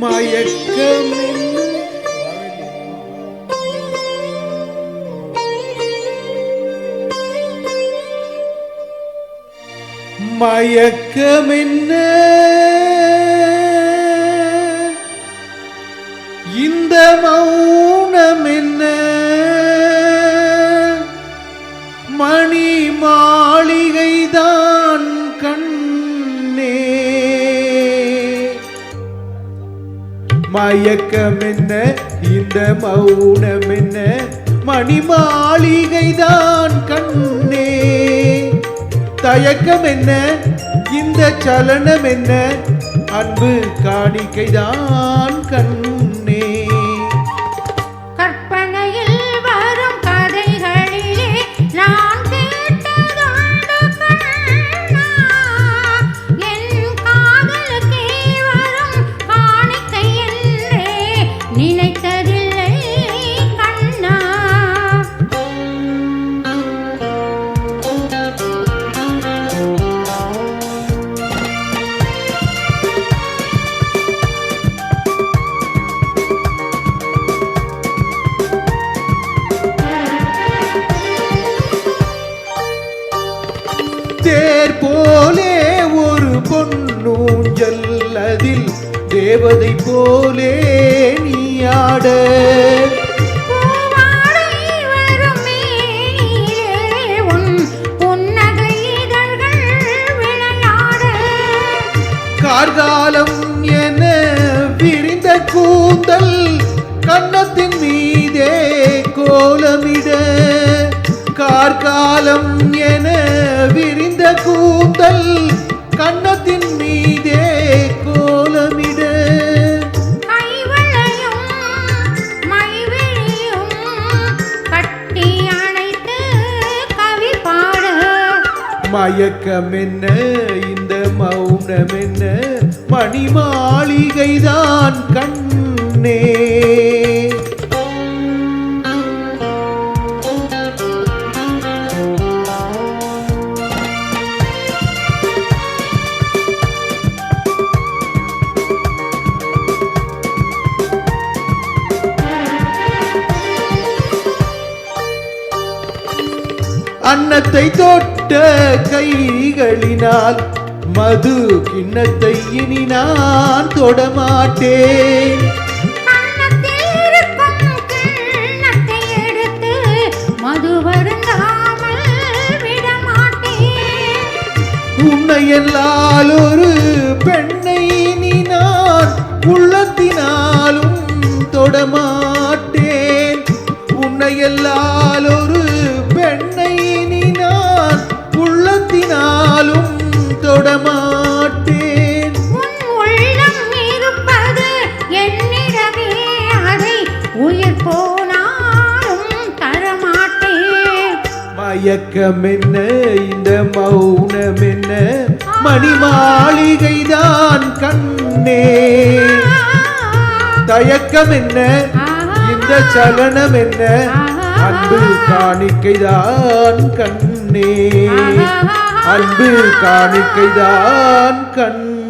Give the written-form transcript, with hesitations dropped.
மயக்கம் மயக்கமென்ன இந்த மௌனமென்ன மணி மாளிகைதான் கண்ணே மயக்கமென்ன இந்த மௌனமென்ன மணி மாளிகைதான் கண்ணே தயக்கம் என்ன இந்த சலனம் என்ன அன்பு காணிக்கைதான் கண்ணே கற்பனையில் வரும் கதைகளிலே நான் கேட்டதுண்டு கண்ணா என் காதலுக்கே வரும் காணிக்கை என்றே நினைத்ததில்லை கண்ணா தேர் போலே ஒரு பொன்னூஞ்சல் அதில் தேவதை போலே நீயாட கார்காலம் என விரிந்த கூந்தல் கன்னத்தின் மீதே கோலமிட கார்காலம் என விரிந்த கூந்தல் கன்னத்தின் மீதே கோலமிட கைவளையும் மைவிழியும் கட்டி அணைத்து கவி பாட மயக்கம் என்ன இந்த மௌனம் என்ன மணி மாளிகைதான் கண்ணே அன்னத்தை தொட்ட கைகளினால் மது கிண்ணத்தை இனி நான் தொடமாட்டேன் மது வருந்தாமல் விடமாட்டேன் உன்னை எல்லால் ஒரு பெண்ணை நீ நான் உள்ளத்தினாலும் தொடமாட்டேன் உன்னை எல்லால் ஒரு பெண்ணை நீ நான் உள்ளத்தினாலும் தொடமாட்டேன் உன் உள்ளம் இருப்பது என்னிடமே அதை உயிர் போனாலும் தரமாட்டேன் மயக்கம் என்ன இந்த மௌனம் என்ன மணி மாளிகைதான் கண்ணே தயக்கம் என்ன இந்த சலனம் என்ன அன்பு காணிக்கைதான் கண்ணே அன்பு காணிக்கைதான் கண்ணே